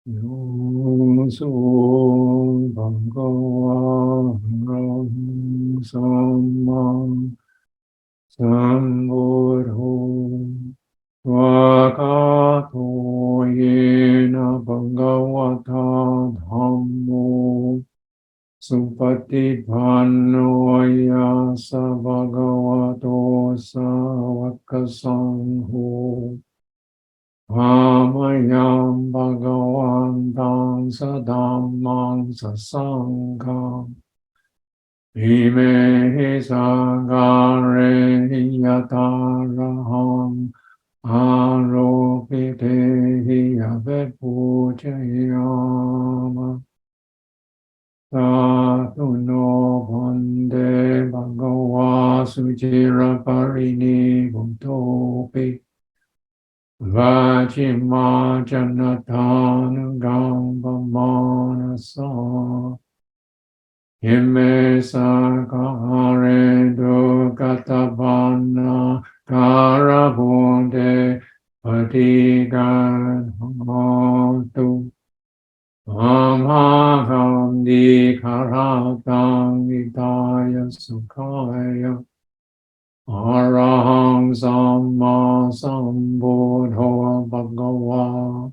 Yoso Bhagava Samma Sambuddho Svakato Yena Bhagavata Dhammo Supatipanno Yasa Bhagavato Savaka Sangho Amayam Bhagavantam Sadhammam Sasangham Imehi Sagare Yataraham Aropitehi Avepujayama Tatu no Bhande Bhagava Sujira Parini Bhuttopi Vajima Janatana Gamba Manasa Hime Sakare Dukatabana Karabunde Patigadhotu Amaham Dikharatang Vidaya Sukhaya Araham Samma Sambuddho Bhagava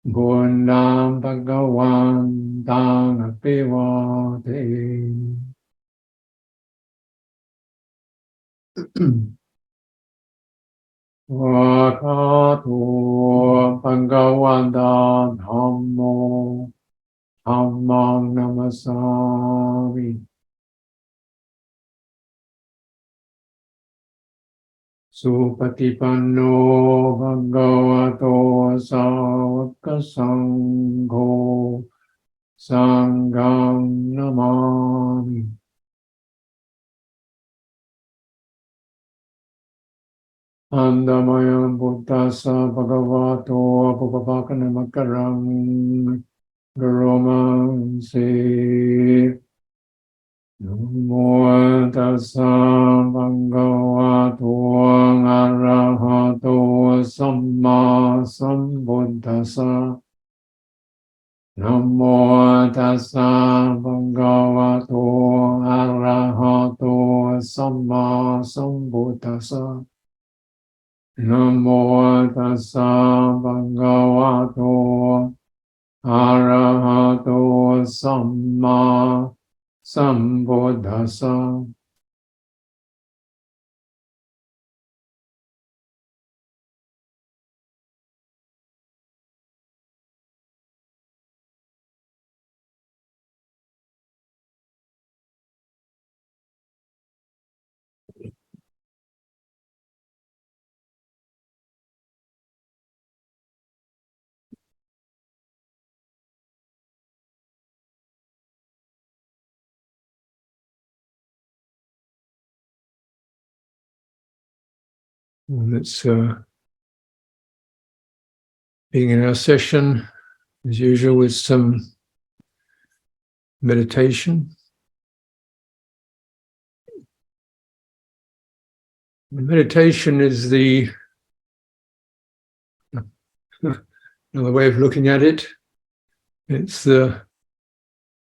Buddham Bhagavan Dhanapivate Vakatu Bhagavanda Dhammo Dhammam Namasami Supatipanno Bhagavato Sāvaka Sangho Sangham Namami Andamayam Buddhasa Bhagavato Apupavakanamakkaram Garomansi Namo tassa bhagavato arahato samma sambuddhassa Namo tassa bhagavato arahato samma sambuddhassa Namo tassa bhagavato arahato samma Sambuddhasa. Let's being in our session, as usual, with some meditation. Meditation is another way of looking at it. It's the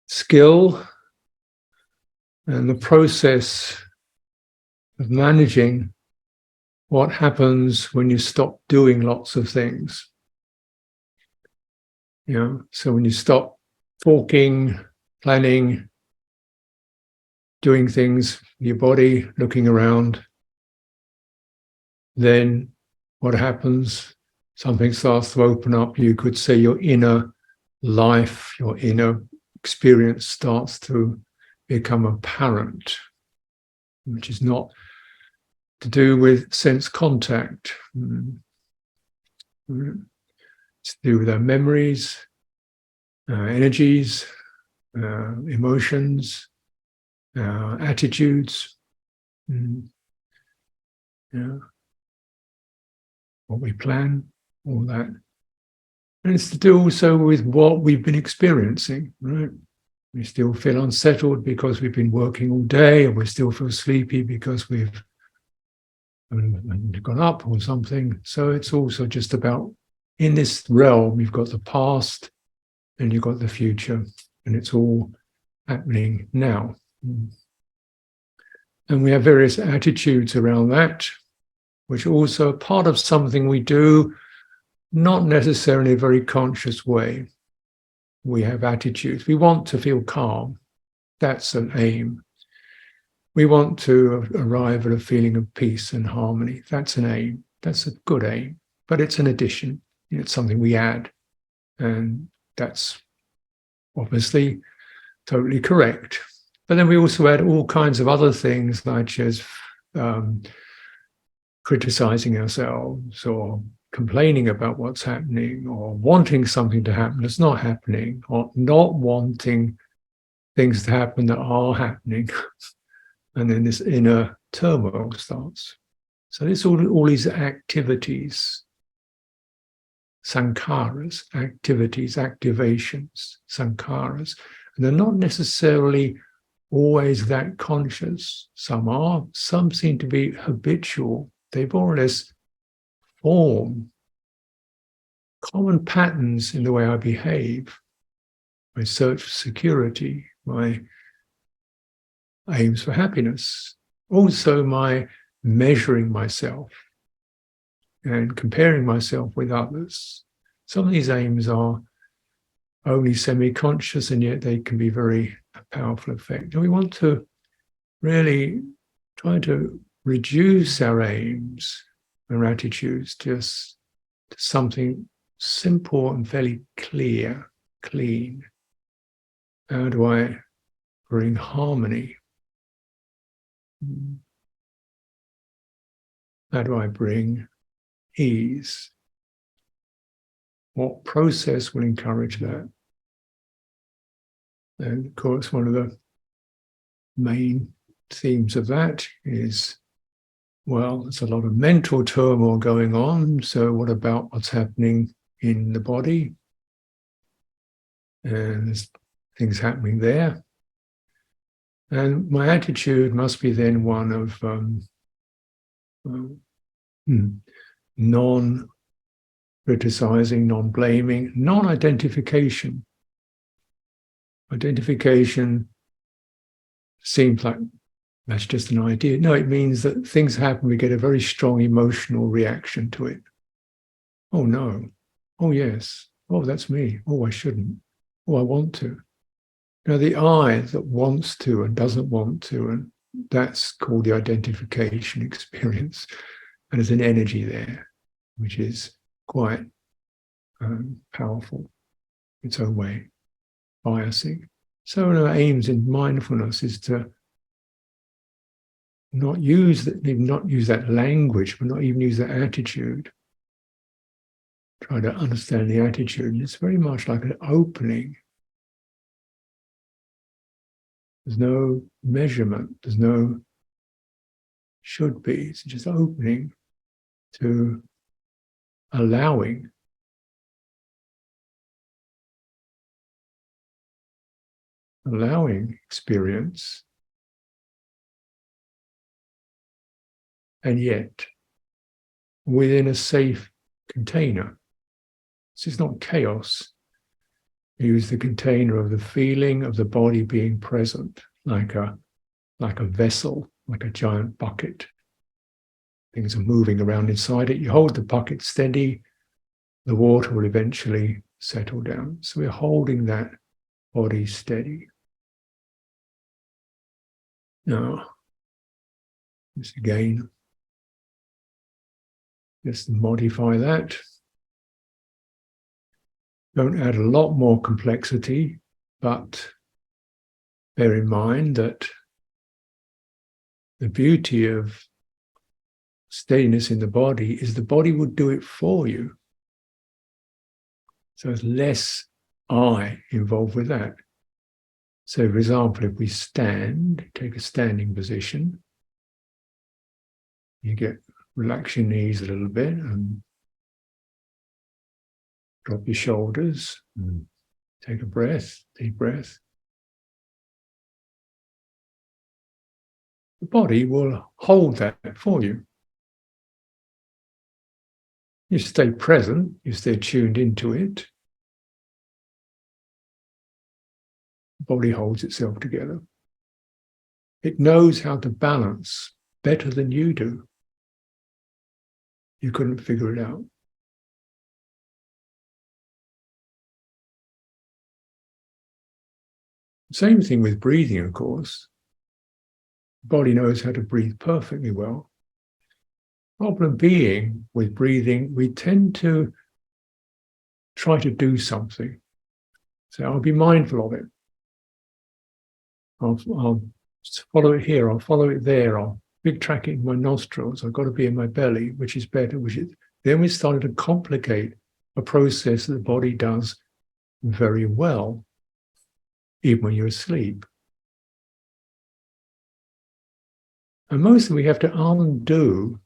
skill and the process of managing what happens when you stop doing lots of things. So when you stop talking, planning, doing things, your body, looking around, then what happens? Something starts to open up. You could say your inner life, your inner experience starts to become apparent, which is not to do with sense contact. It's to do with our memories, energies, emotions, attitudes, what we plan, all that. And it's to do also with what we've been experiencing, right? We still feel unsettled because we've been working all day, and we still feel sleepy because we've gone up or something. So it's also just about in this realm, you've got the past and you've got the future, and it's all happening now. And we have various attitudes around that, which are also part of something we do, not necessarily in a very conscious way. We have attitudes. We want to feel calm. That's an aim. We want to arrive at a feeling of peace and harmony. That's an aim. That's a good aim, but it's an addition. It's something we add, and that's obviously totally correct. But then we also add all kinds of other things, such as criticizing ourselves, or complaining about what's happening, or wanting something to happen that's not happening, or not wanting things to happen that are happening. And then this inner turmoil starts. So this all these activities, sankharas, activities, activations, sankharas, and they're not necessarily always that conscious. Some are, some seem to be habitual. They more or less form common patterns in the way I behave, my search for security, my aims for happiness, also my measuring myself and comparing myself with others. Some of these aims are only semi-conscious, and yet they can be very powerful effect. And we want to really try to reduce our aims and attitudes just to something simple and fairly clear, clean. How do I bring harmony? How do I bring ease? What process will encourage that? And of course, one of the main themes of that is, well, there's a lot of mental turmoil going on. So what about what's happening in the body? And there's things happening there. And my attitude must be then one of non-criticizing, non-blaming, non-identification. Identification seems like that's just an idea. No, it means that things happen, we get a very strong emotional reaction to it. Oh no. Oh yes. Oh, that's me. Oh, I shouldn't. Oh, I want to. Now, the I that wants to and doesn't want to, and that's called the identification experience. And there's an energy there, which is quite powerful in its own way, biasing. So one of our aims in mindfulness is to not use that language, but not even use that attitude. Try to understand the attitude. And it's very much like an opening. There's no measurement. There's no should be. It's just opening to allowing. Allowing experience. And yet, within a safe container. This is not chaos. Use the container of the feeling of the body being present, like a vessel, like a giant bucket. Things are moving around inside it. You hold the bucket steady, the water will eventually settle down. So we're holding that body steady. Now, this again, just modify that. Don't add a lot more complexity, but bear in mind that the beauty of steadiness in the body is the body would do it for you. So there's less I involved with that. So, for example, if we stand, take a standing position, you relax your knees a little bit and drop your shoulders and take a breath, deep breath. The body will hold that for you. You stay present, you stay tuned into it. The body holds itself together. It knows how to balance better than you do. You couldn't figure it out. Same thing with breathing, of course. The body knows how to breathe perfectly well. Problem being with breathing, we tend to try to do something. So I'll be mindful of it. I'll follow it here, I'll follow it there, I'll big track it in my nostrils, I've got to be in my belly, which is better, then we started to complicate a process that the body does very well, even when you're asleep. And mostly we have to undo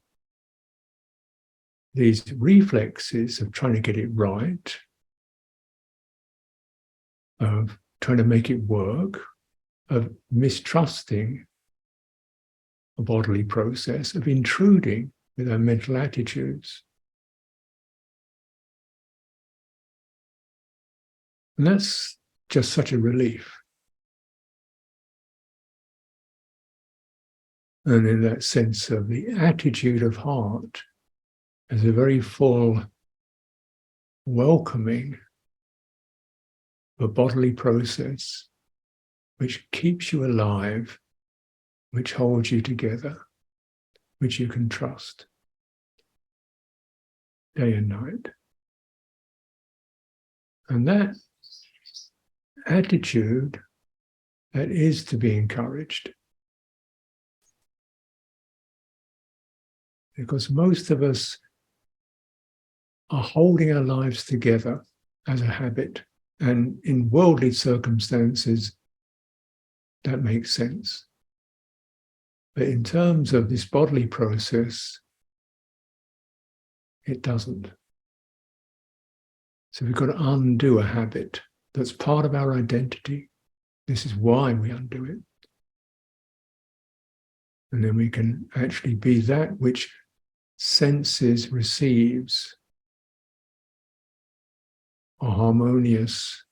these reflexes of trying to get it right, of trying to make it work, of mistrusting a bodily process, of intruding with our mental attitudes. And that's just such a relief. And in that sense of the attitude of heart as a very full welcoming of a bodily process which keeps you alive, which holds you together, which you can trust day and night. And that attitude, that is to be encouraged. Because most of us are holding our lives together as a habit. And in worldly circumstances, that makes sense. But in terms of this bodily process, it doesn't. So we've got to undo a habit that's part of our identity. This is why we undo it. And then we can actually be that which senses, receives a harmonious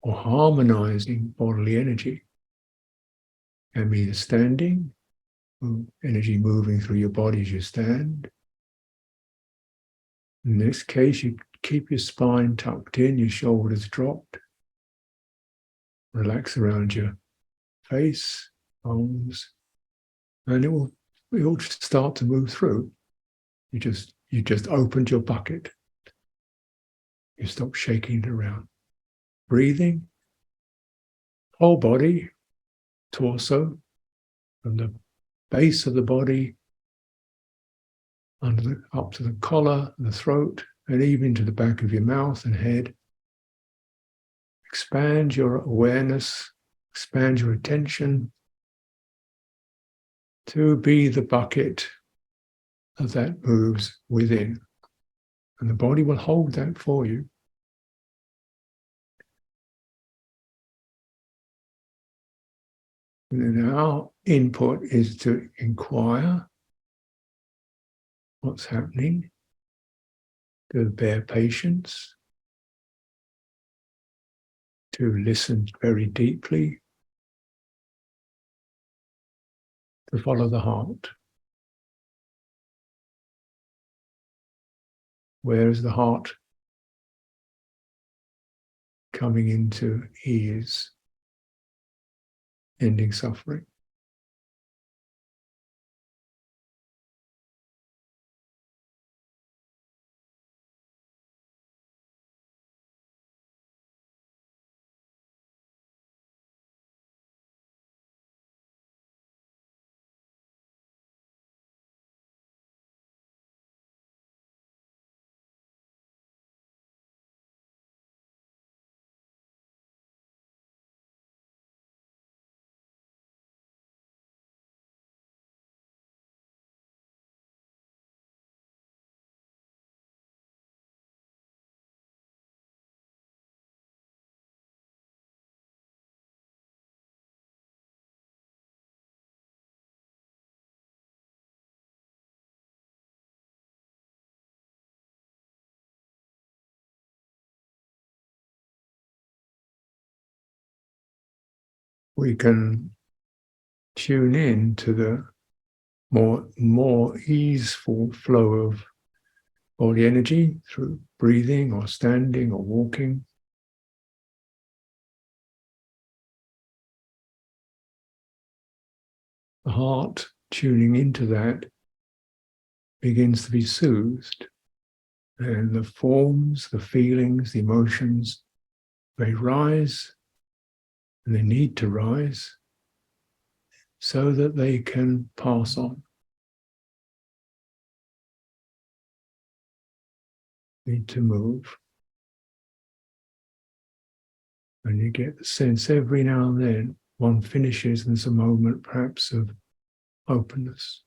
or harmonizing bodily energy. Can be the standing, energy moving through your body as you stand. In this case, you keep your spine tucked in, your shoulders dropped. Relax around your face, arms, and it will start to move through. You just opened your bucket. You stop shaking it around. Breathing, whole body, torso, from the base of the body up to the collar, the throat, and even to the back of your mouth and head. Expand your awareness, expand your attention to be the bucket that moves within. And the body will hold that for you. And then our input is to inquire what's happening, to bear patience, to listen very deeply, to follow the heart. Where is the heart coming into ease, ending suffering? we can tune in to the more easeful flow of body energy through breathing or standing or walking. The heart, tuning into that, begins to be soothed, and the forms, the feelings, the emotions, they rise, and they need to rise so that they can pass on. Need to move. And you get the sense every now and then one finishes and there's a moment perhaps of openness.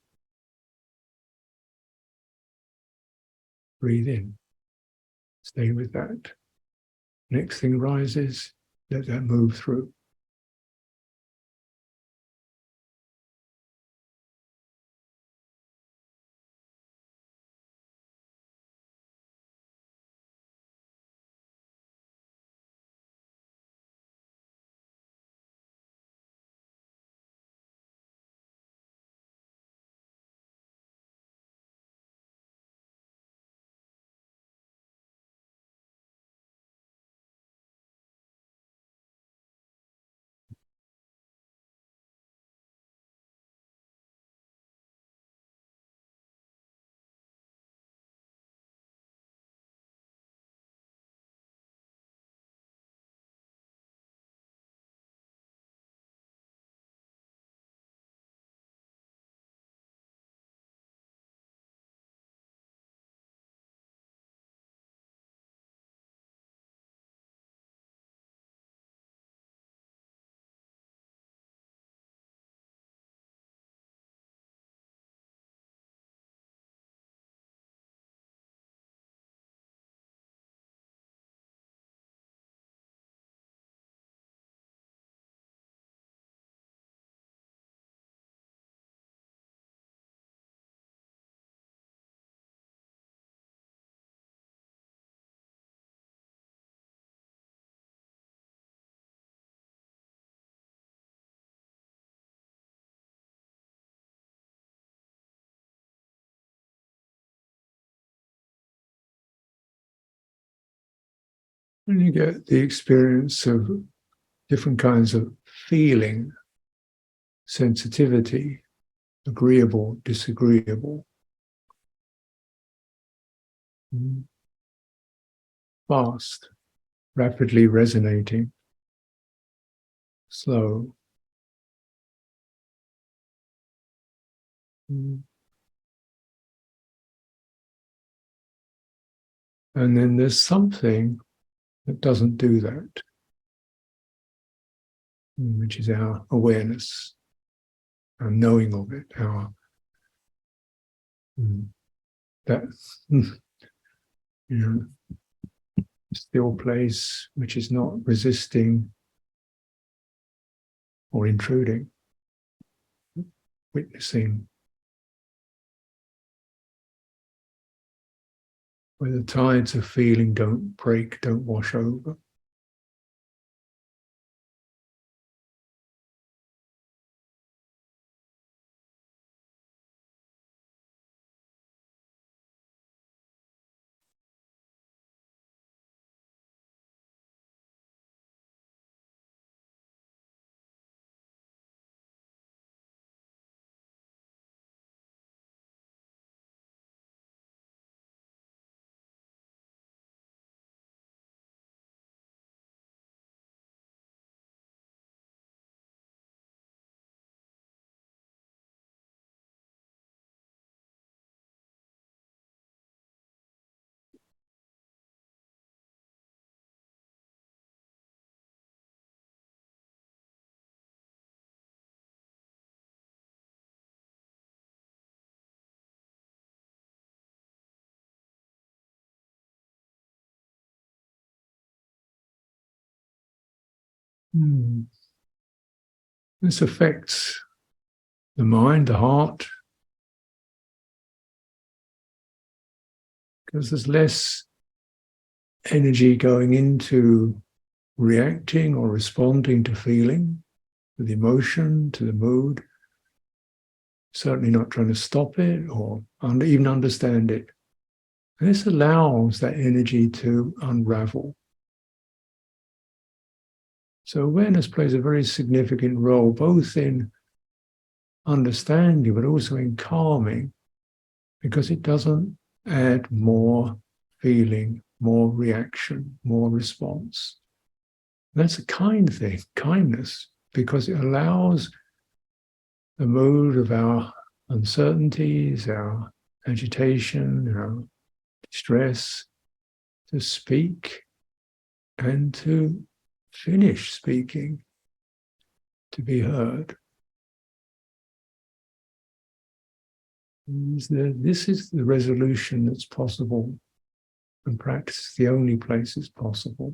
Breathe in. Stay with that. Next thing rises, let that move through. And you get the experience of different kinds of feeling, sensitivity, agreeable, disagreeable, fast, rapidly resonating, slow. And then there's something that doesn't do that, which is our awareness, our knowing of it, our that still place which is not resisting or intruding, witnessing, where the tides of feeling don't break, don't wash over. This affects the mind, the heart, because there's less energy going into reacting or responding to feeling. to the emotion, to the mood. Certainly not trying to stop it or even understand it. And this allows that energy to unravel. So awareness plays a very significant role, both in understanding, but also in calming, because it doesn't add more feeling, more reaction, more response. That's a kind thing, kindness, because it allows the mood of our uncertainties, our agitation, our distress to speak and to finish speaking, to be heard. This is the resolution that's possible, and practice is the only place it's possible.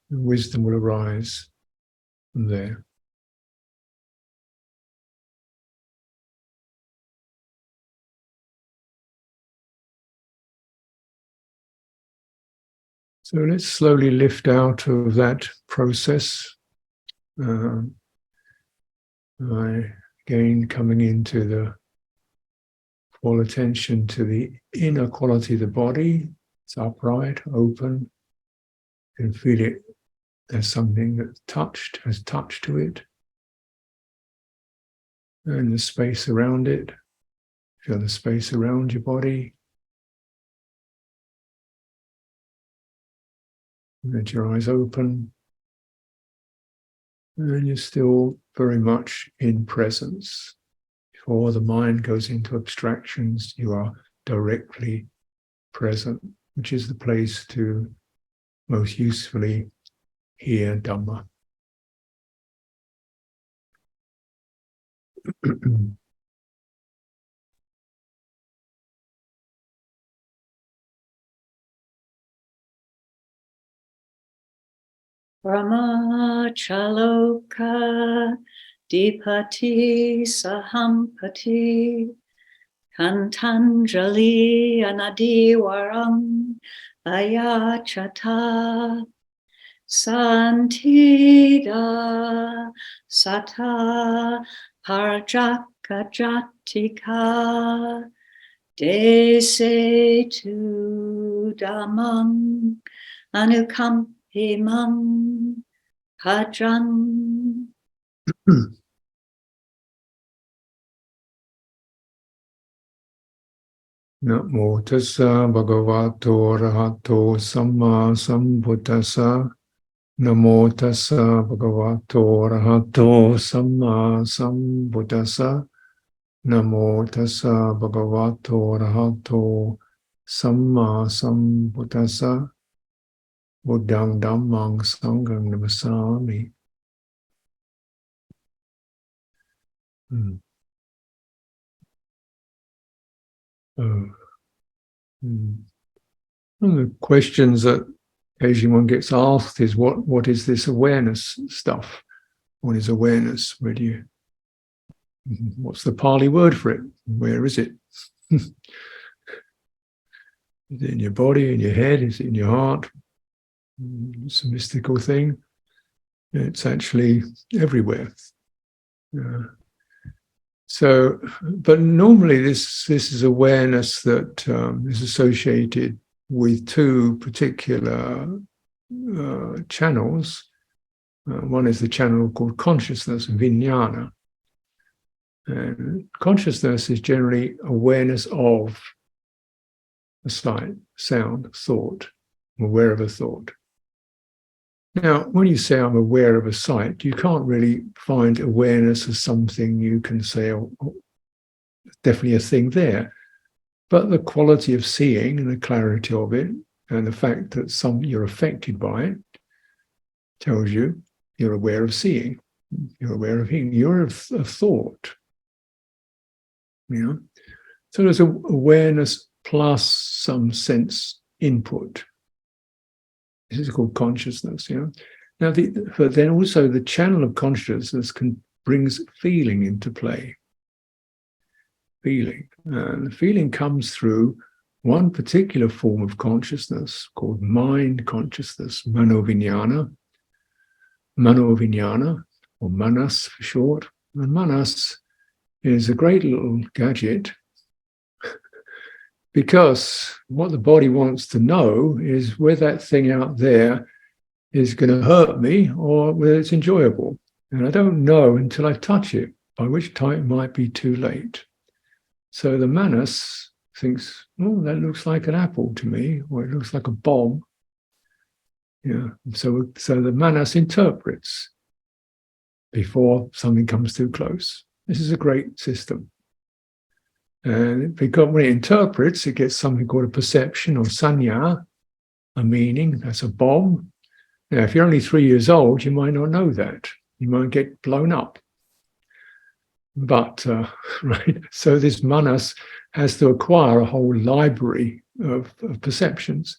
Wisdom will arise from there. So let's slowly lift out of that process. Again, coming into the full attention to the inner quality of the body. It's upright, open. You can feel it as something that's touched, has touch to it. And the space around it. Feel the space around your body. Let your eyes open. And you're still very much in presence. Before the mind goes into abstractions, you are directly present, which is the place to most usefully hear Dhamma. Brahmachaloka Dipati Sahampati Kantanjali Anadiwaram Ayachata Santida Sata Parjakajatika Desetu Damang Anukampimam Bhajan. Namo tassa bhagavato arahato samma sambuddhassa. Namo tassa bhagavato arahato samma sambuddhassa. Namo tassa bhagavato arahato samma sambuddhassa. Buddhang dhammang sanghang namasami. The questions that occasionally one gets asked is, what is this awareness stuff? What is awareness? What's the Pali word for it? Where is it? Is it in your body, in your head? Is it in your heart? It's a mystical thing. It's actually everywhere. But normally this is awareness that is associated with two particular channels. One is the channel called consciousness, vijnana. And consciousness is generally awareness of a sight, sound, thought. I'm aware of a thought. Now, when you say I'm aware of a sight, you can't really find awareness as something you can say, oh, definitely a thing there. But the quality of seeing and the clarity of it, and the fact that you're affected by it, tells you you're aware of seeing, you're aware of hearing, you're of thought. So there's awareness plus some sense input. This is called consciousness. Now, but then also the channel of consciousness brings feeling into play. Feeling. The feeling comes through one particular form of consciousness called mind consciousness, manovinyana, or manas for short. And manas is a great little gadget because what the body wants to know is whether that thing out there is going to hurt me or whether it's enjoyable. And I don't know until I touch it, by which time it might be too late. So the manas thinks, oh, that looks like an apple to me, or it looks like a bomb. So the manas interprets before something comes too close. This is a great system. And because when it interprets, it gets something called a perception or sanya, a meaning. That's a bomb. Now, if you're only 3 years old, you might not know that. You might get blown up. But, right, so this manas has to acquire a whole library of perceptions.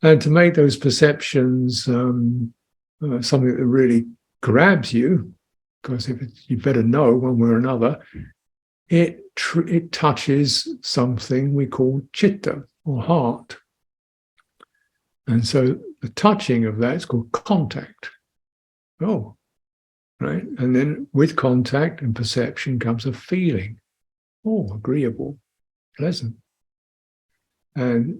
And to make those perceptions something that really grabs you, because you better know one way or another, it touches something we call chitta, or heart. And so the touching of that is called contact. Oh, right. And then with contact and perception comes a feeling. Oh, agreeable, pleasant. And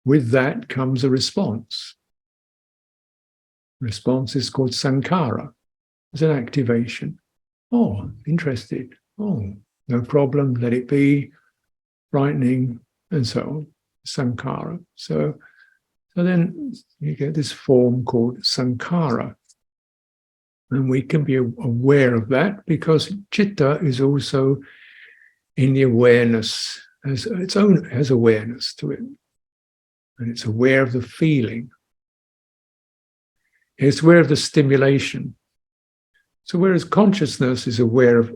with that comes a response. Response is called sankhara. It's an activation. Oh, interested. Oh, no problem, let it be. Frightening, and so on. Sankhara. So then you get this form called sankhara. And we can be aware of that because chitta is also in the awareness, has awareness to it. And it's aware of the feeling. It's aware of the stimulation. So whereas consciousness is aware of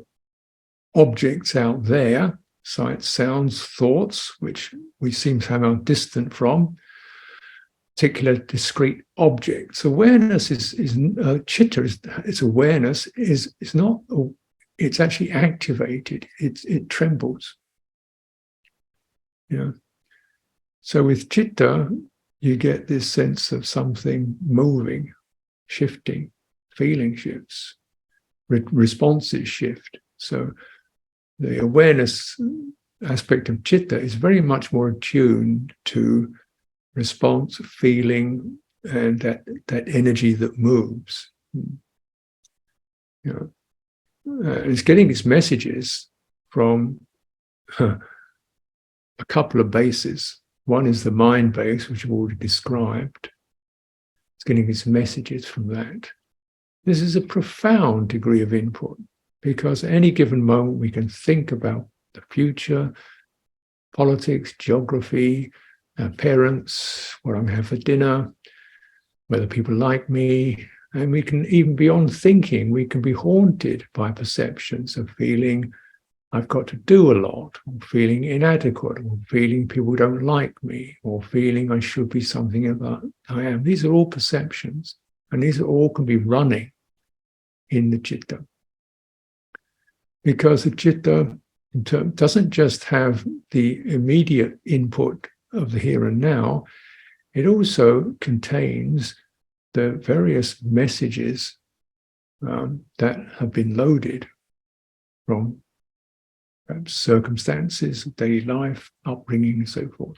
objects out there, sights, sounds, thoughts, which we seem to have are distant from, particular discrete objects. Awareness is chitta, its awareness is not, it's actually activated, it trembles. So with chitta, you get this sense of something moving, shifting, feeling shifts, responses shift. So the awareness aspect of chitta is very much more attuned to response, feeling, and that energy that moves. It's getting its messages from a couple of bases. One is the mind base, which I've already described. It's getting its messages from that. This is a profound degree of input because at any given moment we can think about the future, politics, geography, our parents, what I'm going to have for dinner, whether people like me, and we can even beyond thinking, we can be haunted by perceptions of feeling I've got to do a lot, or feeling inadequate, or feeling people don't like me, or feeling I should be something that I am. These are all perceptions, and these all can be running in the chitta. Because the chitta doesn't just have the immediate input of the here and now, it also contains the various messages that have been loaded from perhaps circumstances of daily life, upbringing, and so forth.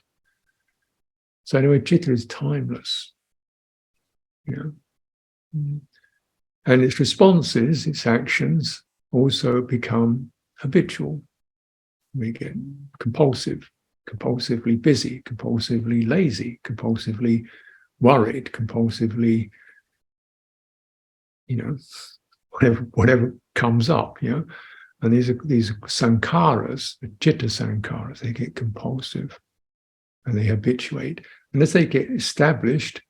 So anyway, chitta is timeless. And its responses, its actions, also become habitual. We get compulsively busy, compulsively lazy, compulsively worried, compulsively, whatever comes up, And these are sankharas, the citta sankharas. They get compulsive and they habituate. And as they get established,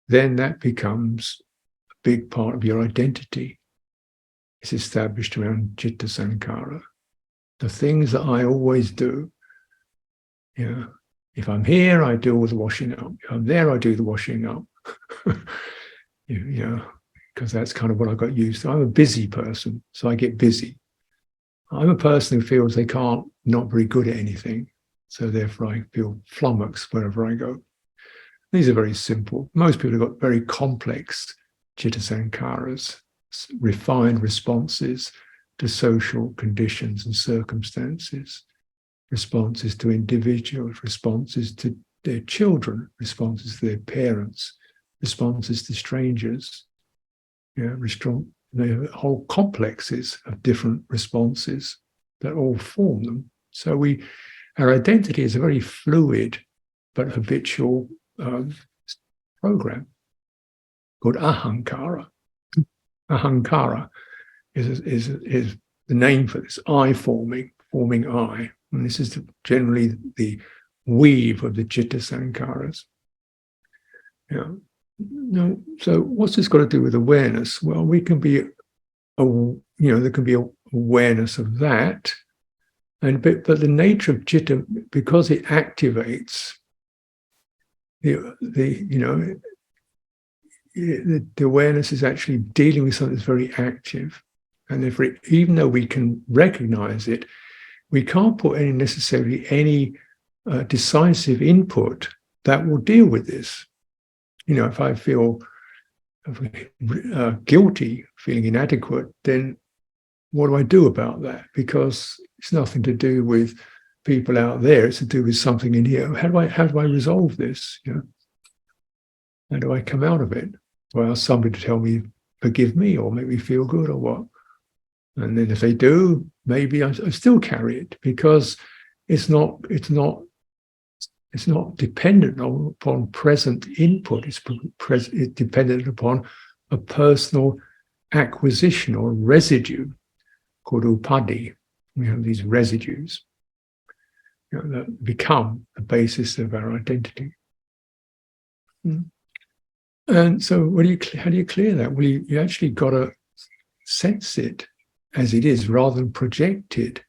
then that becomes a big part of your identity. It's established around citta sankhara. The things that I always do, you know, if I'm here, I do all the washing up. If I'm there, I do the washing up. you know, because that's kind of what I got used to. I'm a busy person, so I get busy. I'm a person who feels they can't, not very good at anything. So therefore I feel flummoxed wherever I go. These are very simple. Most people have got very complex citta sankharas, refined responses to social conditions and circumstances, responses to individuals, responses to their children, responses to their parents, responses to strangers. There are whole complexes of different responses that all form them. So our identity is a very fluid but habitual program called ahankara. Ahankara is the name for this I forming I. And this is generally the weave of the citta sankharas. No, so what's this got to do with awareness? Well, we can be, there can be awareness of that, but the nature of citta, because it activates the awareness is actually dealing with something that's very active, and even though we can recognize it, we can't put necessarily any decisive input that will deal with this. If I feel guilty, feeling inadequate, then what do I do about that? Because it's nothing to do with people out there. It's to do with something in here. How do I resolve this? How do I come out of it? Well, ask somebody to tell me, forgive me, or make me feel good, or what? And then if they do, maybe I still carry it, because it's not dependent upon present input. It's dependent upon a personal acquisition or residue called upadi. We have these residues that become the basis of our identity. And so how do you clear that? Well, you actually got to sense it as it is rather than project it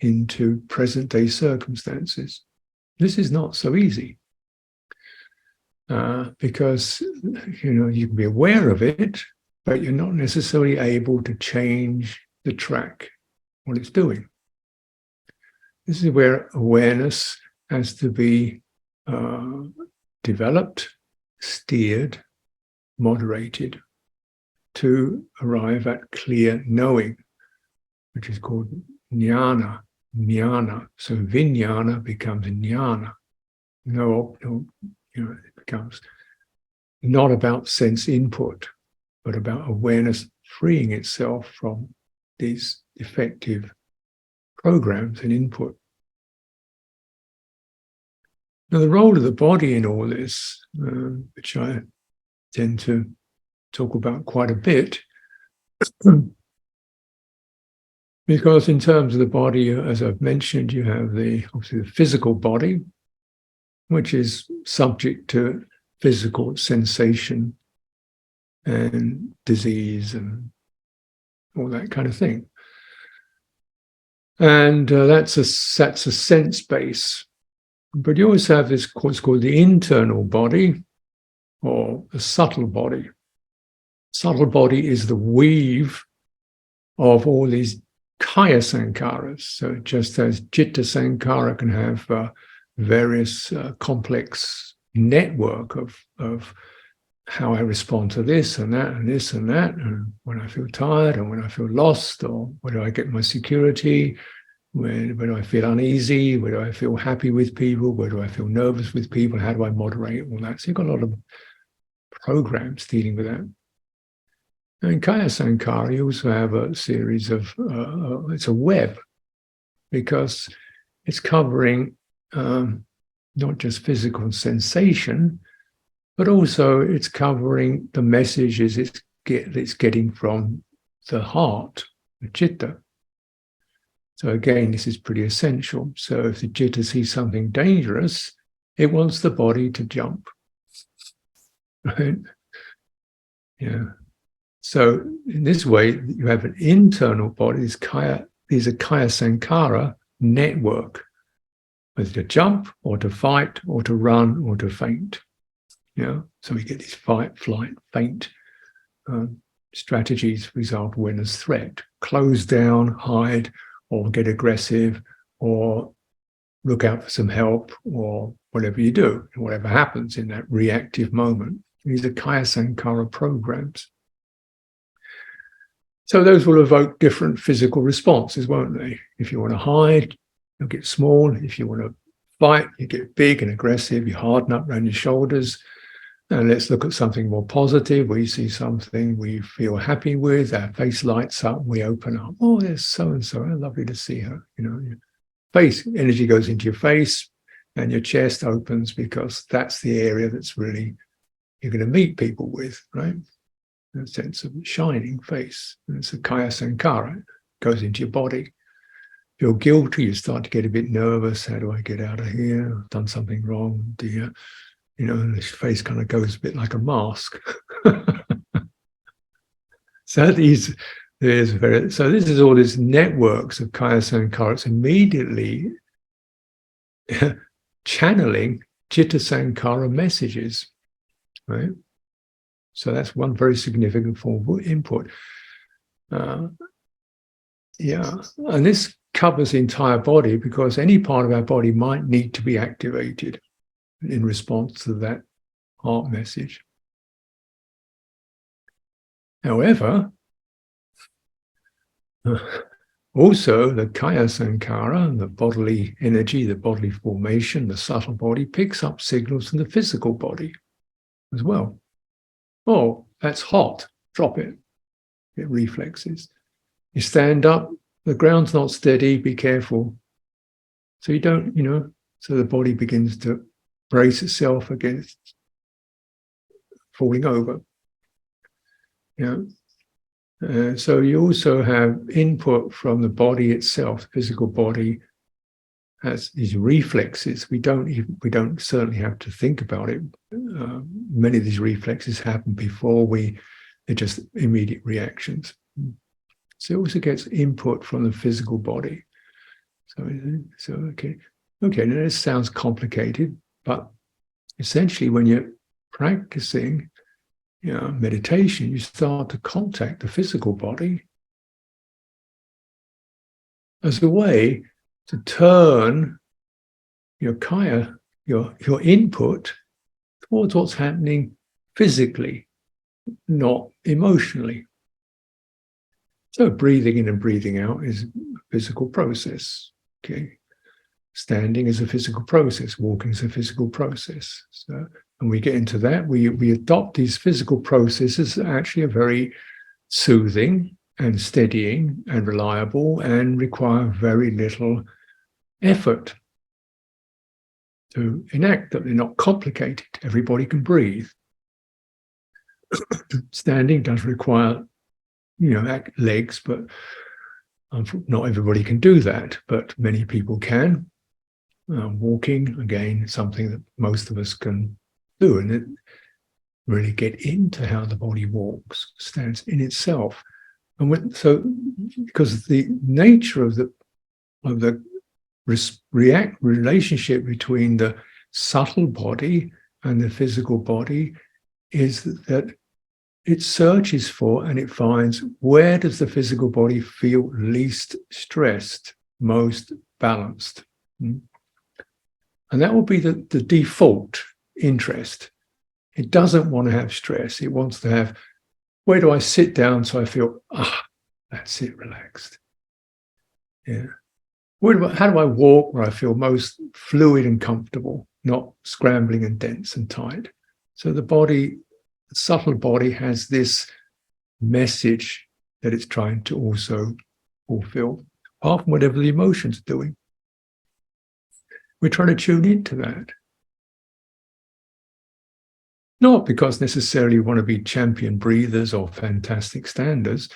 into present-day circumstances. This is not so easy because, you can be aware of it, but you're not necessarily able to change the track, what it's doing. This is where awareness has to be developed, steered, moderated to arrive at clear knowing, which is called jnana. Jnana. So vijnana becomes jnana. It becomes not about sense input, but about awareness freeing itself from these effective programs and input. Now, the role of the body in all this, which I tend to talk about quite a bit, because in terms of the body, as I've mentioned, you have obviously the physical body, which is subject to physical sensation and disease and all that kind of thing. And that's a sense base. But you always have this what's called the internal body, or the subtle body. Subtle body is the weave of all these kaya sankharas. So just as citta sankhara can have various complex network of how I respond to this and that and this and that, and when I feel tired and when I feel lost, or where do I get my security, where do I feel uneasy, where do I feel happy with people, where do I feel nervous with people, how do I moderate all that. So you've got a lot of programs dealing with that. And in Kaya Sankhara, you also have a series of, it's a web, because it's covering not just physical sensation, but also it's covering the messages it's getting from the heart, the citta. So again, this is pretty essential. So if the jitta sees something dangerous, it wants the body to jump. Right? Yeah. So in this way, you have an internal body, these are kaya sankhara network, whether to jump or to fight or to run or to faint. Yeah. So we get these fight, flight, faint strategies, for example, when there's threat, close down, hide, or get aggressive, or look out for some help, or whatever you do, whatever happens in that reactive moment. These are kaya sankhara programs. So those will evoke different physical responses, won't they? If you want to hide, you'll get small. If you want to fight, you get big and aggressive. You harden up around your shoulders. And let's look at something more positive. We see something we feel happy with. Our face lights up. We open up. Oh, there's so-and-so. Lovely to see her. You know, your face energy goes into your face and your chest opens, because that's the area that's really you're going to meet people with, right? A sense of shining face. And it's a kaya sankhara. It goes into your body. Feel guilty. You start to get a bit nervous. How do I get out of here? I've done something wrong, dear. You know, this face kind of goes a bit like a mask. So this is all these networks of kaya sankhara. It's immediately channeling chitta sankhara messages, right? So that's one very significant form of input. Yeah, and this covers the entire body, because any part of our body might need to be activated in response to that heart message. However, also the kaya sankhara, the bodily energy, the bodily formation, the subtle body, picks up signals from the physical body as well. Oh, that's hot, drop it. It reflexes. You stand up, the ground's not steady, be careful. So you don't, so the body begins to brace itself against falling over. Yeah. So you also have input from the body itself. The physical body has these reflexes. We don't certainly have to think about it. Many of these reflexes happen before they're just immediate reactions. So it also gets input from the physical body. So okay. Now this sounds complicated, but essentially when you're practicing meditation, you start to contact the physical body as a way to turn your kaya, your input, towards what's happening physically, not emotionally. So breathing in and breathing out is a physical process. Okay, standing is a physical process. Walking is a physical process. So, and we get into that. We adopt these physical processes that actually are very soothing and steadying and reliable and require very little effort to enact them. They're not complicated. Everybody can breathe. Standing does require legs, but not everybody can do that, but many people can. Walking, again, something that most of us can do, and it really get into how the body walks, stands in itself. And because the nature of the relationship between the subtle body and the physical body is that it searches for and it finds, where does the physical body feel least stressed, most balanced? And that will be the default interest. It doesn't want to have stress. It wants to have, where do I sit down so I feel, that's it, relaxed. Yeah. How do I walk where I feel most fluid and comfortable, not scrambling and dense and tight? So the subtle body has this message that it's trying to also fulfill, apart from whatever the emotions are doing. We're trying to tune into that. Not because necessarily we want to be champion breathers or fantastic standers,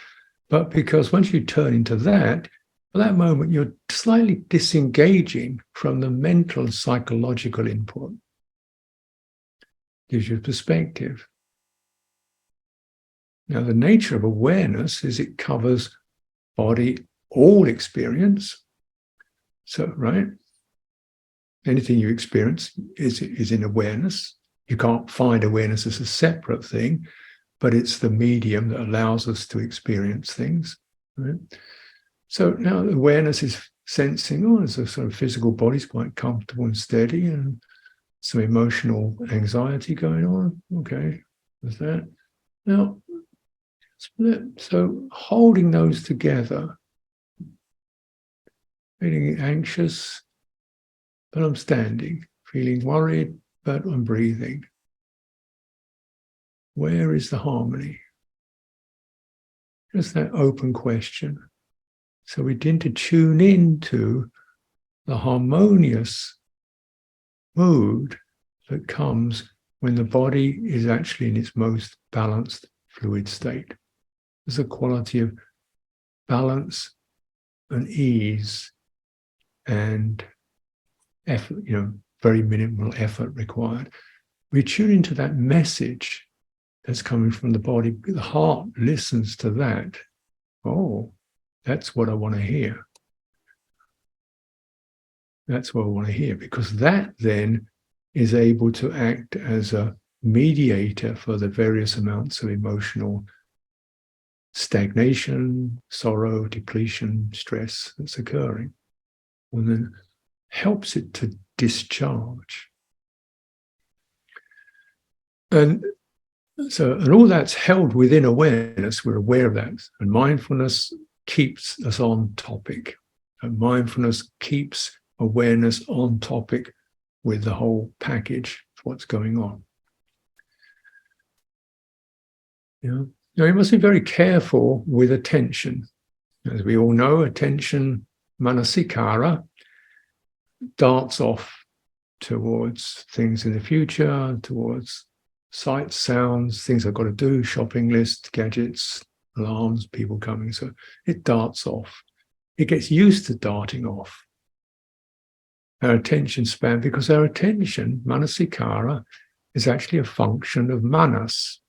but because once you turn into that, For that moment, you're slightly disengaging from the mental and psychological input. Gives you perspective. Now, the nature of awareness is it covers body, all experience. So, right? Anything you experience is in awareness. You can't find awareness as a separate thing, but it's the medium that allows us to experience things. Right? So now awareness is sensing, oh, there's a sort of physical body's quite comfortable and steady, and some emotional anxiety going on. Okay, there's that. Now, split. So holding those together, feeling anxious, but I'm standing, feeling worried, but I'm breathing. Where is the harmony? Just that open question. So we tend to tune into the harmonious mood that comes when the body is actually in its most balanced, fluid state. There's a quality of balance and ease and effort, very minimal effort required. We tune into that message that's coming from the body. The heart listens to that. Oh, that's what I want to hear. That's what I want to hear, because that then is able to act as a mediator for the various amounts of emotional stagnation, sorrow, depletion, stress that's occurring, and then helps it to discharge. And all that's held within awareness. We're aware of that. And mindfulness keeps us on topic. And mindfulness keeps awareness on topic with the whole package of what's going on. Now, you must be very careful with attention. As we all know, attention, manasikara, darts off towards things in the future, towards sights, sounds, things I've got to do, shopping list, gadgets, alarms, people coming. So it darts off. It gets used to darting off. Our attention span, because our attention, manasikara, is actually a function of manas.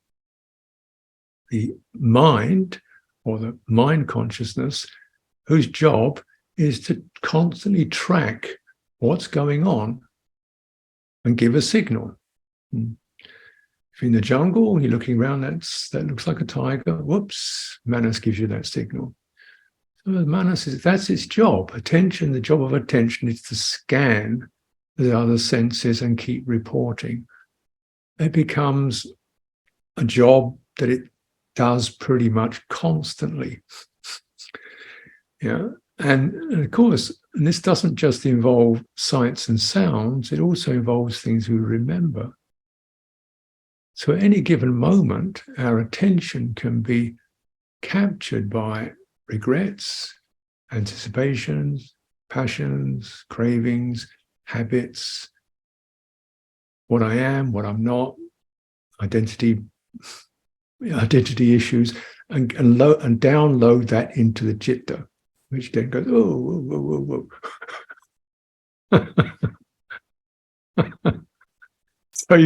The mind, or the mind consciousness, whose job is to constantly track what's going on and give a signal. If you're in the jungle, you're looking around, that looks like a tiger. Whoops, manas gives you that signal. So manas that's its job. Attention, the job of attention is to scan the other senses and keep reporting. It becomes a job that it does pretty much constantly. And of course, and this doesn't just involve sights and sounds, it also involves things we remember. So at any given moment, our attention can be captured by regrets, anticipations, passions, cravings, habits, what I am, what I'm not, identity issues, and download that into the citta, which then goes, oh, whoa, whoa, whoa. So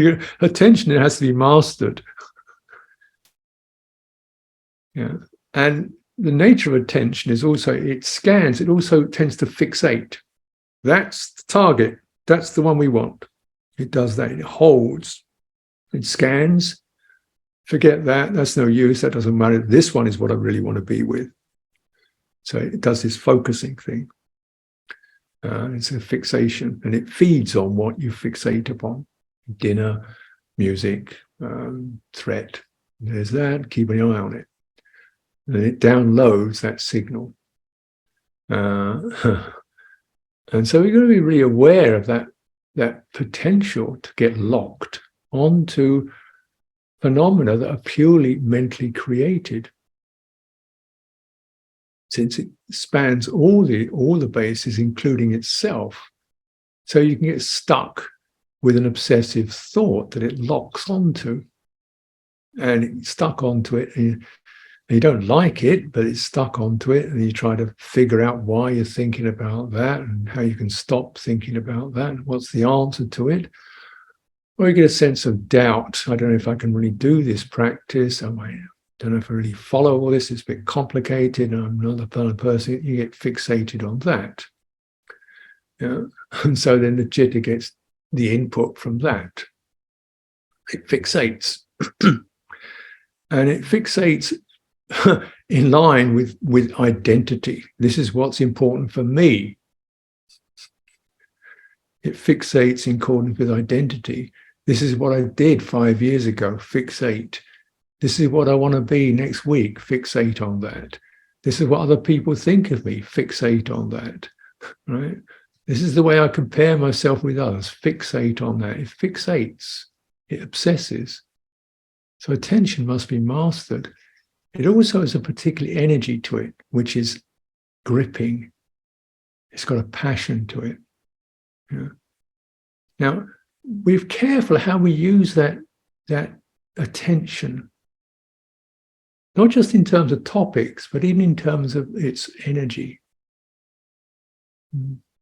attention, it has to be mastered. And the nature of attention is also, it scans, it also tends to fixate. That's the target. That's the one we want. It does that. It holds. It scans. Forget that. That's no use. That doesn't matter. This one is what I really want to be with. So it does this focusing thing. It's a fixation, and it feeds on what you fixate upon. Dinner, music, threat. There's that. Keep an eye on it. And it downloads that signal. And so we've got to be really aware of that potential to get locked onto phenomena that are purely mentally created, since it spans all the bases, including itself. So you can get stuck with an obsessive thought that it locks onto, and it's stuck onto it. And you don't like it, but it's stuck onto it, and you try to figure out why you're thinking about that and how you can stop thinking about that and what's the answer to it. Or you get a sense of doubt. I don't know if I can really do this practice. I don't know if I really follow all this. It's a bit complicated. I'm not the kind of person. You get fixated on that. And so then the citta gets the input from that. It fixates. And it fixates in line with identity. This is what's important for me. It fixates in accordance with identity. This is what I did 5 years ago, fixate. This is what I want to be next week, fixate on that. This is what other people think of me, fixate on that, right? This is the way I compare myself with others, fixate on that. It fixates, it obsesses. So attention must be mastered. It also has a particular energy to it, which is gripping. It's got a passion to it. Yeah. Now, we're careful how we use that attention, not just in terms of topics, but even in terms of its energy,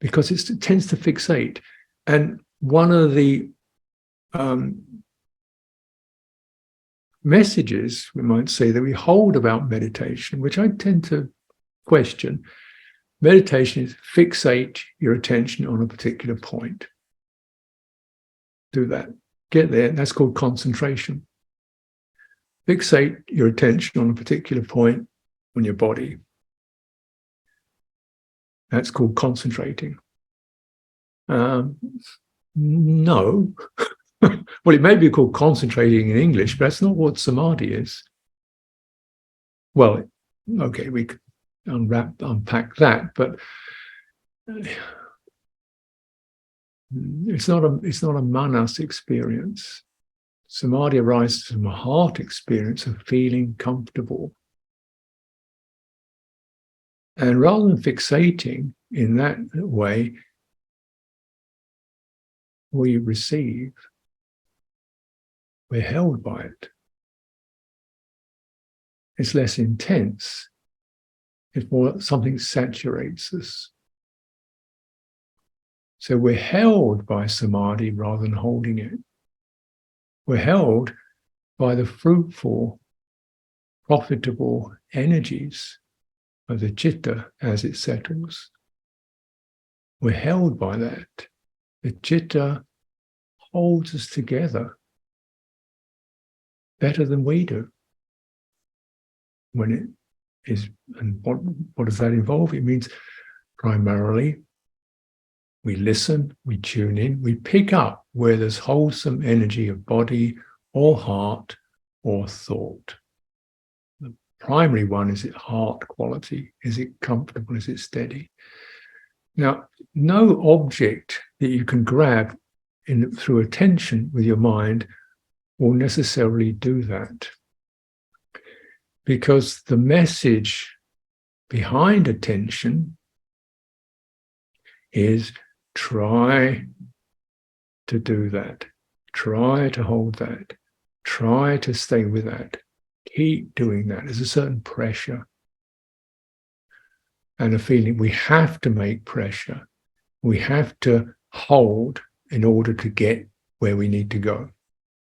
because it tends to fixate. And one of the messages, we might say, that we hold about meditation, which I tend to question, meditation is fixate your attention on a particular point. Do that. Get there. That's called concentration. Fixate your attention on a particular point on your body. That's called concentrating. No. Well, it may be called concentrating in English, but that's not what samadhi is. Well, okay, we could unpack that, but it's not a manas experience. Samadhi arises from a heart experience of feeling comfortable. And rather than fixating in that way, we receive. We're held by it. It's less intense. It's more something saturates us. So we're held by samadhi rather than holding it. We're held by the fruitful, profitable energies of the citta as it settles. We're held by that. The citta holds us together better than we do. When it is, and what does that involve? It means primarily we listen, we tune in, we pick up where there's wholesome energy of body or heart or thought. The primary one is its heart quality. Is it comfortable? Is it steady? Now, no object that you can grab through attention with your mind will necessarily do that. Because the message behind attention is try to do that. Try to hold that. Try to stay with that. Keep doing that. There's a certain pressure and a feeling we have to make pressure. We have to hold in order to get where we need to go,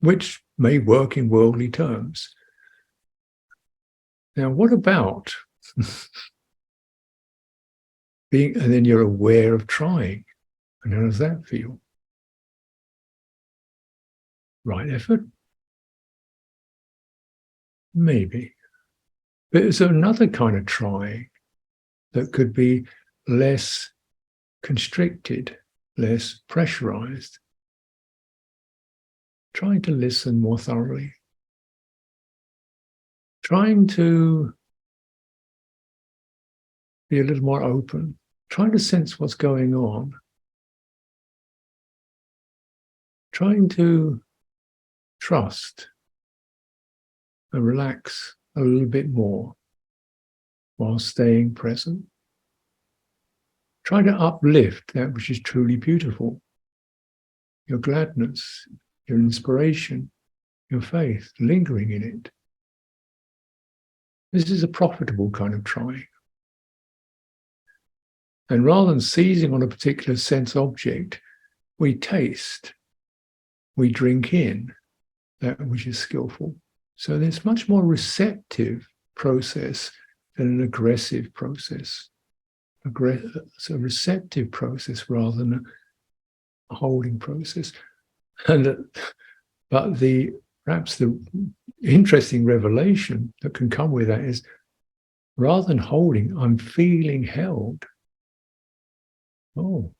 which may work in worldly terms. Now, what about being, and then you're aware of trying, and how does that feel? Right effort? Maybe. But there's another kind of trying that could be less constricted, less pressurized. Trying to listen more thoroughly. Trying to be a little more open. Trying to sense what's going on. Trying to trust and relax a little bit more while staying present. Try to uplift that which is truly beautiful. Your gladness, your inspiration, your faith, lingering in it. This is a profitable kind of trying. And rather than seizing on a particular sense object, we taste, we drink in that which is skillful. So there's much more receptive process than an aggressive process. It's a receptive process rather than a holding process. But perhaps the interesting revelation that can come with that is, rather than holding, I'm feeling held. Oh,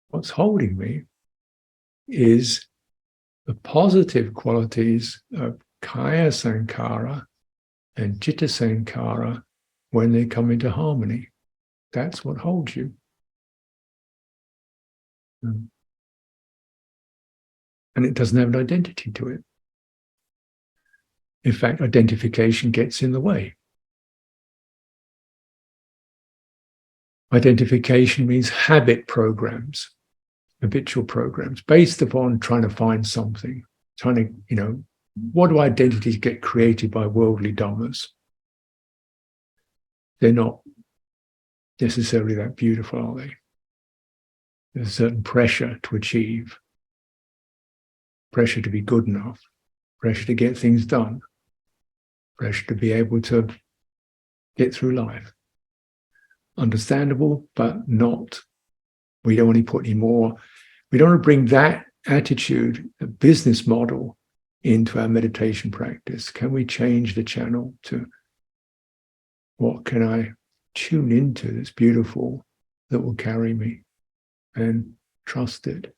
what's holding me is the positive qualities of Kaya Sankara and Chitta Sankara when they come into harmony. That's what holds you. And it doesn't have an identity to it. In fact, identification gets in the way. Identification means habit programs, habitual programs, based upon trying to find something, trying to, what do identities get created by worldly dhammas? They're not necessarily that beautiful, are they? There's a certain pressure to achieve, pressure to be good enough, pressure to get things done, pressure to be able to get through life. Understandable, but not. We don't want to put any more. We don't want to bring that attitude, a business model, into our meditation practice. Can we change the channel to what can I tune into that's beautiful, that will carry me, and trust it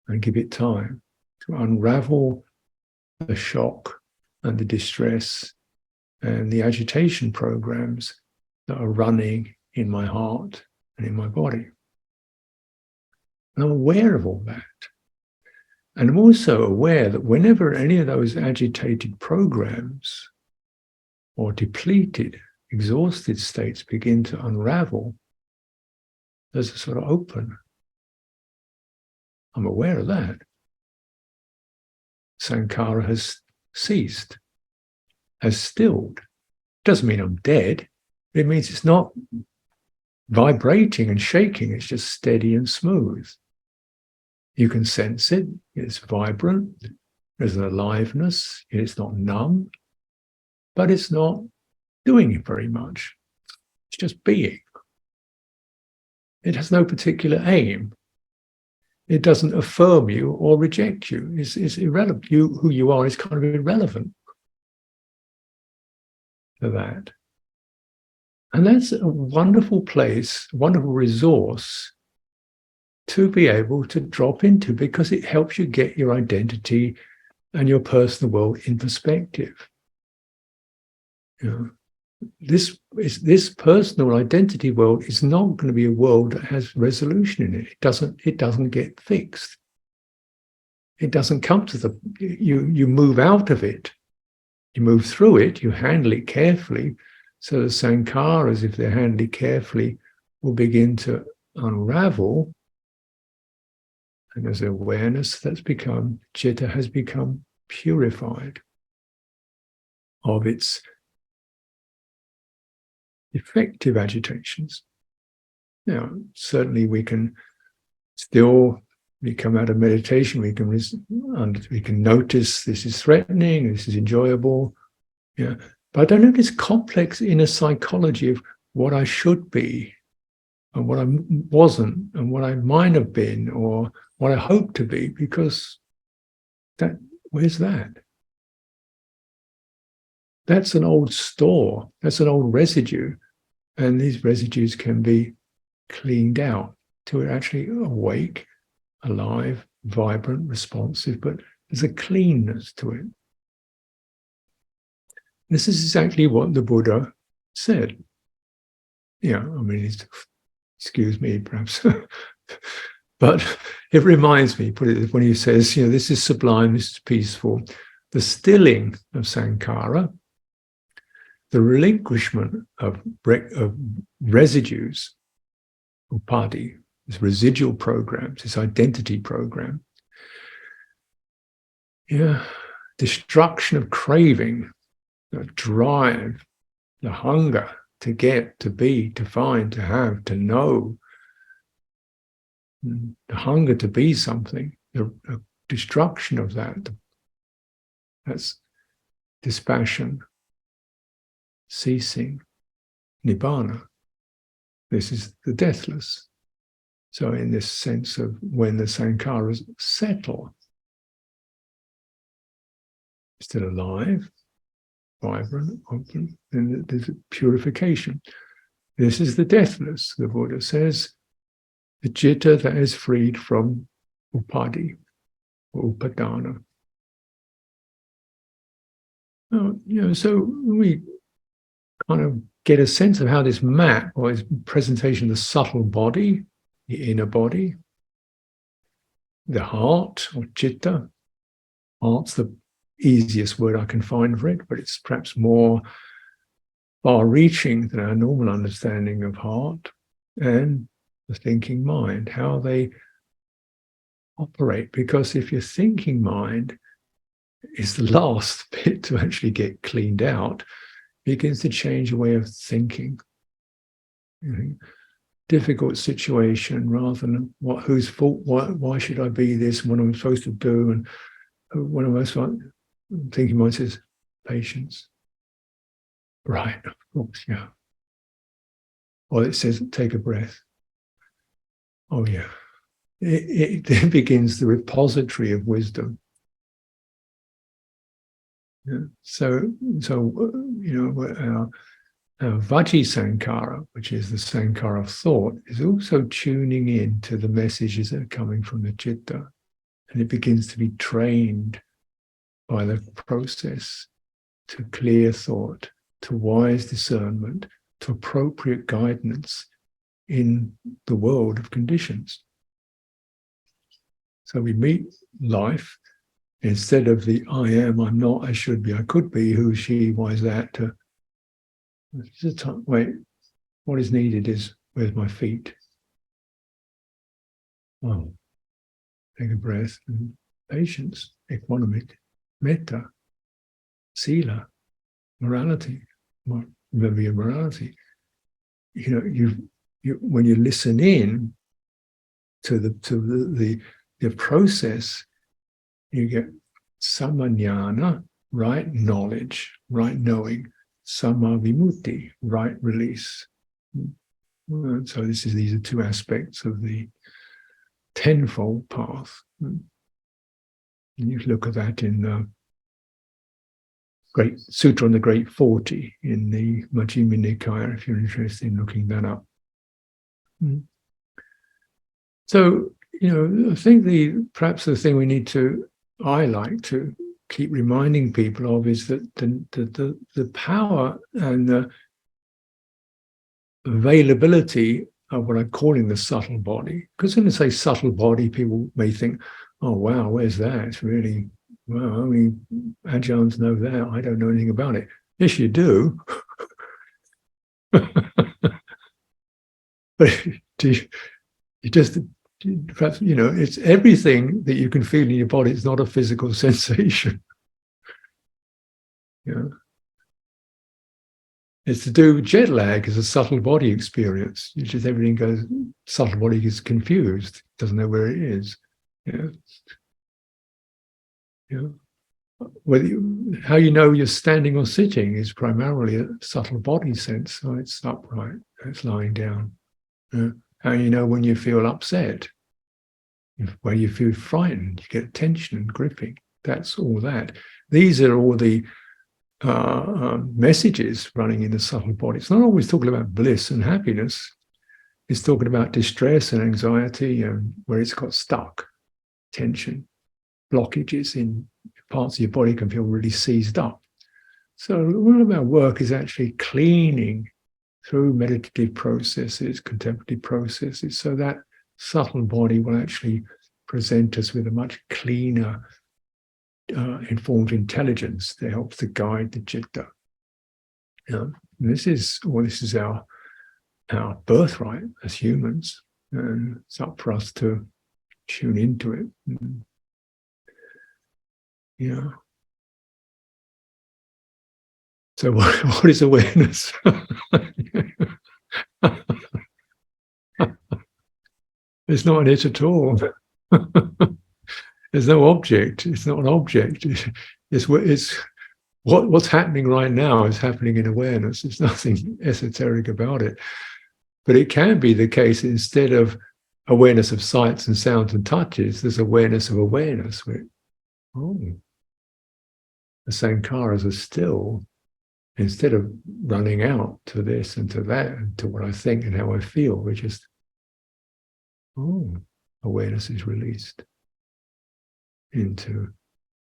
and give it time to unravel the shock and the distress and the agitation programs that are running in my heart and in my body. And I'm aware of all that. And I'm also aware that whenever any of those agitated programs or depleted, exhausted states begin to unravel, there's a sort of open. I'm aware of that. Sankara has ceased, has stilled. Doesn't mean I'm dead. It means it's not vibrating and shaking. It's just steady and smooth. You can sense it. It's vibrant. There's an aliveness. It's not numb, but it's not doing very much. It's just being. It has no particular aim. It doesn't affirm you or reject you. It's irrelevant. Who you are is kind of irrelevant to that. And that's a wonderful place, wonderful resource to be able to drop into, because it helps you get your identity and your personal world in perspective. This personal identity world is not going to be a world that has resolution in it. It doesn't get fixed. It doesn't come to you move out of it. You move through it, you handle it carefully. So the sankharas, if they're handled carefully, will begin to unravel. And there's awareness that's become, citta has become purified of its effective agitations. Now, certainly we can still, we come out of meditation, we can notice this is threatening, this is enjoyable. Yeah. But I don't have this complex inner psychology of what I should be and what I wasn't and what I might have been or what I hope to be, because where's that? That's an old store, that's an old residue, and these residues can be cleaned out to actually awake, alive, vibrant, responsive, but there's a cleanness to it. This is exactly what the Buddha said. Yeah, I mean, excuse me, perhaps, but it reminds me, when he says, this is sublime, this is peaceful, the stilling of sankhara, the relinquishment of residues, upadhi, this residual programs, this identity program, destruction of craving, the drive, the hunger to get, to be, to find, to have, to know, the hunger to be something, the destruction of that, that's dispassion, ceasing, nibbana. This is the deathless. So in this sense of when the sankharas settle, still alive, vibrant, open, then there's a purification. This is the deathless, the Buddha says, the citta that is freed from upadhi, or upadana. So we kind of get a sense of how this map, or this presentation of the subtle body, the inner body, the heart, or citta. Heart's the easiest word I can find for it, but it's perhaps more far-reaching than our normal understanding of heart, and the thinking mind, how they operate. Because if your thinking mind is the last bit to actually get cleaned out, it begins to change your way of thinking. Difficult situation, rather than whose fault, why should I be this, what am I supposed to do, and what am I supposed to, thinking mind says, patience. Right, of course, yeah. Or it says, take a breath. Oh yeah. It then begins the repository of wisdom. Yeah. So our Vajji Sankhara, which is the Sankhara of thought, is also tuning in to the messages that are coming from the citta. And it begins to be trained by the process to clear thought, to wise discernment, to appropriate guidance in the world of conditions. So we meet life instead of the I am, I'm not, I should be, I could be, who, she, why is that, to wait, what is needed is, where's my feet? Oh, take a breath, and patience, equanimity, metta, sila, morality. Remember your morality. When you listen in to the process, you get samajnana, right knowledge, right knowing, sammavimutti, right release. And so these are two aspects of the tenfold path. And you look at that in the Great Sutra on the Great 40 in the Majjhima Nikaya, if you're interested in looking that up. So, I think perhaps the thing I like to keep reminding people of is that the power and the availability of what I'm calling the subtle body. Because when I say subtle body, people may think, oh wow, where's that? It's really, well, only Ajahns know that. I don't know anything about it. Yes, you do. But perhaps, it's everything that you can feel in your body. It's not a physical sensation. It's to do with jet lag as a subtle body experience. It's just everything goes, subtle body is confused, doesn't know where it is. How you know you're standing or sitting is primarily a subtle body sense. So it's upright, it's lying down. How you know when you feel upset, where you feel frightened, you get tension and gripping. That's all that. These are all the messages running in the subtle body. It's not always talking about bliss and happiness. It's talking about distress and anxiety, and where it's got stuck, tension, blockages in parts of your body can feel really seized up. So one of our work is actually cleaning through meditative processes, contemplative processes, so that subtle body will actually present us with a much cleaner, informed intelligence that helps to guide the citta. This is our birthright as humans, and it's up for us to tune into it. So what is awareness? It's not an it at all. There's no object. It's not an object. It's what's happening right now is happening in awareness. There's nothing esoteric about it. But it can be the case, instead of awareness of sights and sounds and touches, there's awareness of awareness. Where, the sankharas are still, instead of running out to this and to that and to what I think and how I feel, we're just, awareness is released into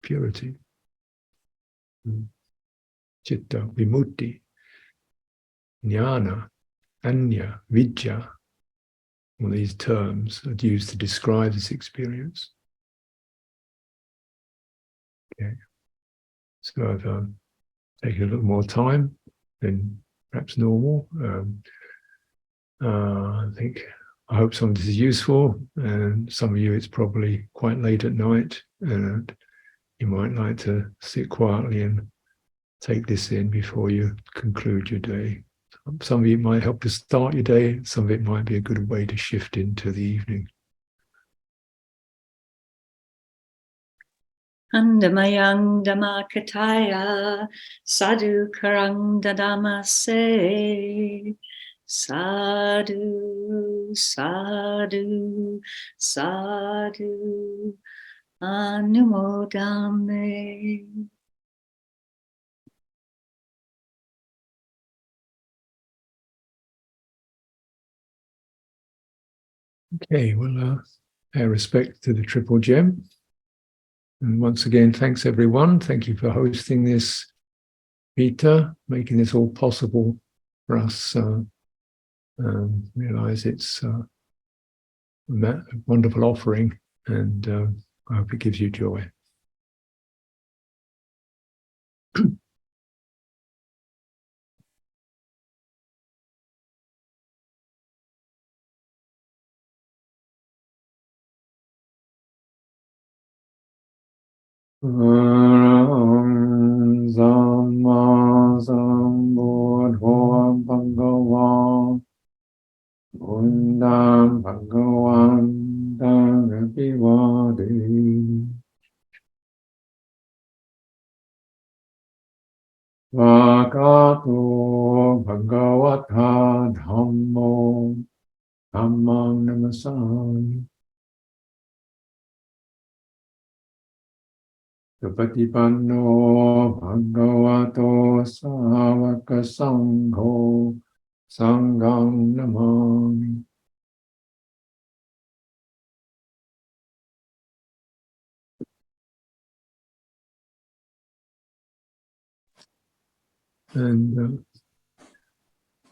purity. Chitta, vimutti, jnana, anya, vidya. All these terms are used to describe this experience. Okay. So I've taken a little more time than perhaps normal. I hope some of this is useful, and some of you it's probably quite late at night, and you might like to sit quietly and take this in before you conclude your day. Some of it might help to start your day, some of it might be a good way to shift into the evening. Andamayang Dhammakataya Sadhu Karang Dadamase Sadhu, sadhu, sadhu, anumodame. Okay, well, our respect to the Triple Gem. And once again, thanks everyone. Thank you for hosting this, Peter, making this all possible for us. Realize it's a wonderful offering, and I hope it gives you joy. Samma sambuddho bhagavan Undam bhagavan Dhamapivadi Vakato bhagavata dhammo dhammam namasami Patipanno bhagavato savaka sangho sangham namami. And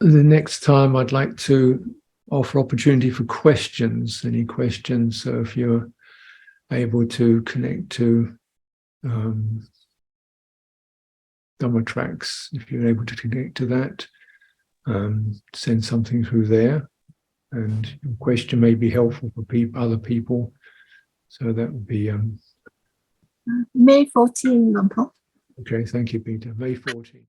the next time I'd like to offer opportunity for questions, any questions. So if you're able to connect to Dhamma tracks, if you're able to connect to that, send something through there, and your question may be helpful for other people. So that would be May 14, Lumpur. okay. Thank you, Peter. May 14.